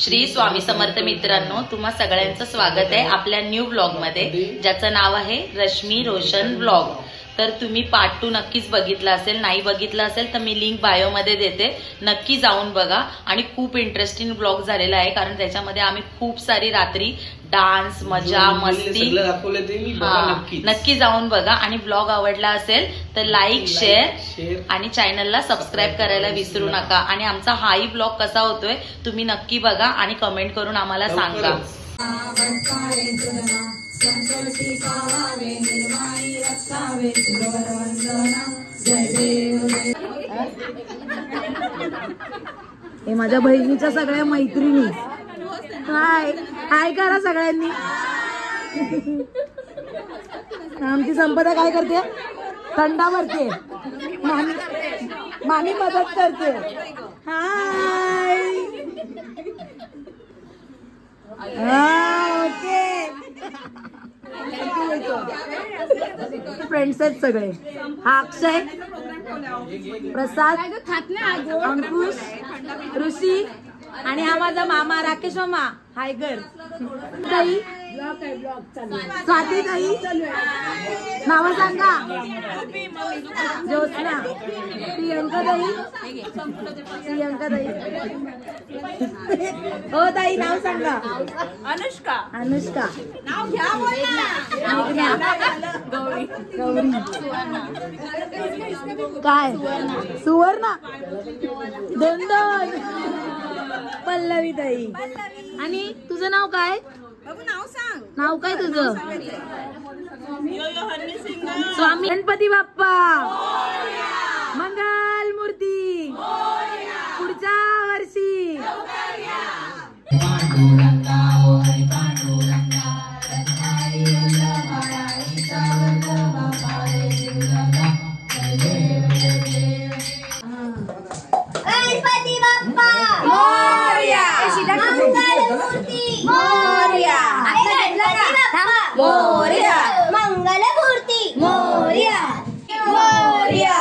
श्री स्वामी समर्थ मित्रांनो, तुम्हा सगळ्यांचं स्वागत आहे आपल्या न्यू ब्लॉग मध्ये, ज्याचं नाव आहे रश्मी रोशन ब्लॉग। तर तुम्ही पार्ट 2 नक्कीच बघितला असेल, नाही बघितला असेल तर मी लिंक बायो मध्ये देते, नक्की जाऊन बघा। आणि खूप इंटरेस्टिंग ब्लॉग झालेला आहे, कारण त्याच्यामध्ये आम्ही खूप सारी रात्री डान्स, मजा, मस्ती नक्की जाऊन बघा। आणि ब्लॉग आवडला असेल तर लाईक, शेअर आणि चॅनलला सबस्क्राईब करायला विसरू नका। आणि आमचा हाही ब्लॉग कसा होतोय तुम्ही नक्की बघा आणि कमेंट करून आम्हाला सांगा। हे माझ्या बहिणीच्या सगळ्या मैत्रिणी, हाय हाय करा सगळ्यांनी। आमची संपदा काय करते? थंडा भरते, मामी मदत करते। हाय ओके, फ्रेंड्स आहेत सगळे। हा अक्षय, प्रसाद, अंकुश, ऋषी आणि हा माझा मामा राकेश मामा। हाय कर ताई, स्वाती ताई, नाव सांगा। ज्योत्ना, प्रियंका ताई, प्रियंका ताई। हो ताई, नाव सांगा। अनुष्का, अनुष्का। नाव घ्या, गौरी, गौरी। काय? सुवर्णा, दोन दोन। पल्लवी ताई। आणि तुझं नाव काय? नाव सांग, नाव काय तुझं? स्वामी गणपती बाप्पा, मंगल मूर्ती, पुढच्या वर्षी। गणपती बाप्पा मोरया, मंगलमूर्ती मोरया, मोरया, मंगलमूर्ती मोरया, मोरया।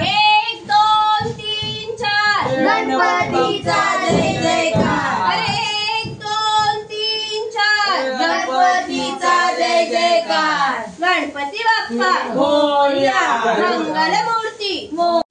1 2 3 4 गणपतीचा जय जयकार। 1 2 3 4 गणपतीचा जय जयकार। गणपती बाप्पा मोरया, मंगलमूर्ती मोरया।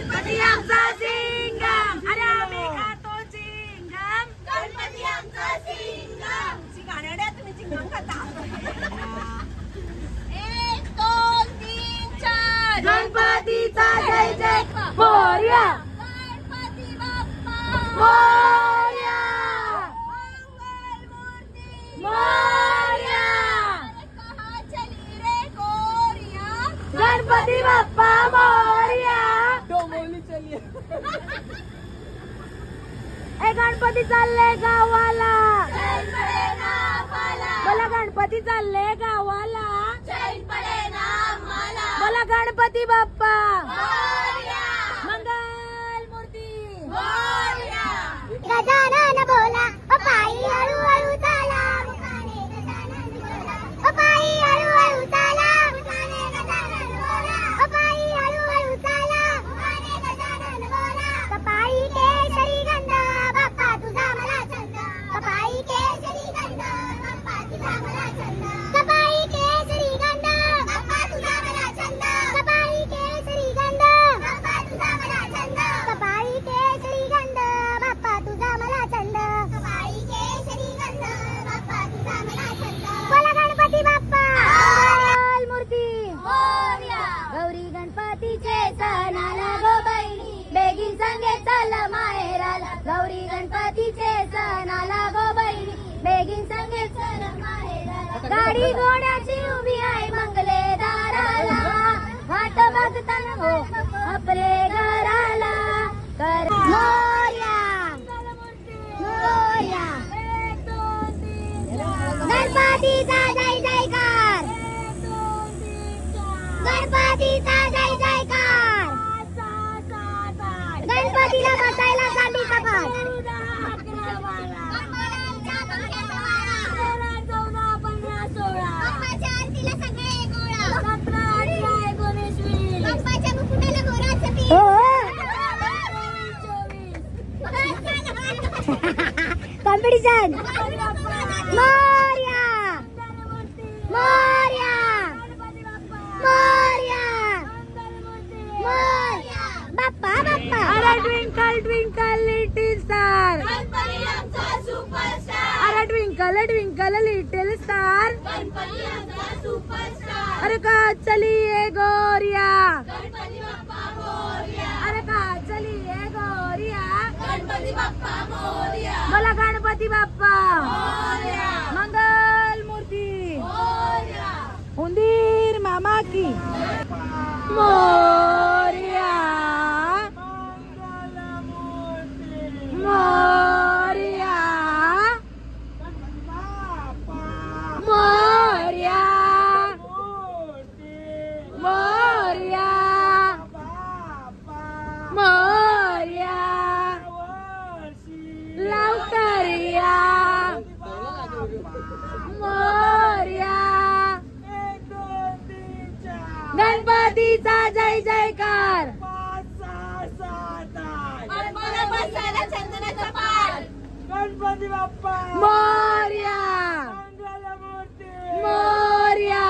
गणपती आमचा सिंगम, अरे आम्ही खातो चिंगम. गणपती आमचा सिंगम. शिंगाड्या तुम्ही चिंगम खाता. 1 2 3 4 गणपतीचा जय जय मोरया. गणपती बाप्पा मोरया. मंगलमूर्ती मोरया. कहा चली रे गोरिया. गणपती बाप्पा मोरया. ए गणपती चालले गावाला. चैन पडे ना आम्हाला. बोला गणपती चालले गावाला. चैन पडे ना आम्हाला. बोला गणपती बाप्पा मोरया. मंगल मूर्ती. मोरया. गजानन बोला ओ पायी हळूहळू चाला. ओ पायी हळूहळू चाला. ओ पायी हळूहळू चाला. कपाळी केशरी गंध बाप्पा तुझा मला छंद. कपाळी केशरी गंध बाप्पा तुझा मला छंद. कपाळी केशरी गंध बाप्पा तुझा मला छंद. कपाळी केशरी गंध बाप्पा तुझा मला छंद. कपाळी केशरी गंध बाप्पा तुझा मला छंद. कपाळी केशरी गंध बाप्पा तुझा मला छंद. बोला गणपती बाप्पा मंगल मूर्ती. मोरया. गौरी गणपतीचे सणाला गो बहिणी बेगीन संगे चल माहेराला. गौरी गणपतीचे सणाला गो बहिणी बेगीन संगे चल माहेराला. गाडी घोड्याची उभी आहे मंगले दाराला. वाट बघताना हो आपले घराला. कर मोरया. मोरया. गणपतीचा जय जयकार. गणपतीचा जय जयकार. गणपतीला बसायला चांदीचा पाट. बाप्पाच्या आरतीला सगळे गोळा. बाप्पाच्या मुकुटाला गोराचं पीठ. कॉम्पिटिशन. मोरया. मोरया. मोरया. मोरया. बाप्पा बाप्पा. अरे twinkle twinkle little star. Ganpati आमचा सुपरस्टार. अरे twinkle twinkle little star. Ganpati आमचा सुपरस्टार. अरे का चलिए गोरिया. गणपती बाप्पा मोरया. अरे का चलिए गोरिया. गणपती बाप्पा मोरया. बोला गणपती बाप्पा मोरया. मंगल मूर्ती. मोरया. उंदीर मामा की मोरया. मोरया. मोरया. मोरया. मोरया. लवकर या. मोरया. गणपतीचा जय जयकार. मला बसायला चंदनाचा पाट. गणपती बाप्पा मोरया. मंगलमूर्ती. मोरया.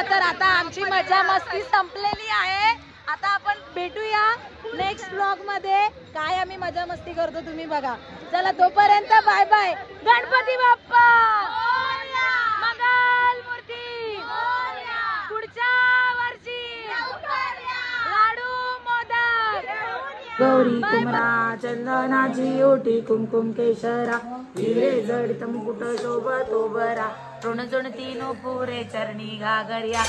तर आता आमची मजा मस्ती संपलेली आहे. आता आपण भेटूया नेक्स्ट ब्लॉग मध्ये. काय आम्ही मजा मस्ती करतो तुम्ही बघा. चला तोपर्यंत बाय बाय. गणपती बाप्पा मंगल मूर्ती पुढच्या वर्षी लाडू मोदक. गौरी कुमरा चंदनाची ओटी कुमकुम केशरा हिरे जडित मुकुट शोभतो बरा ऋण तीनो पुरे चरणी घागर्या.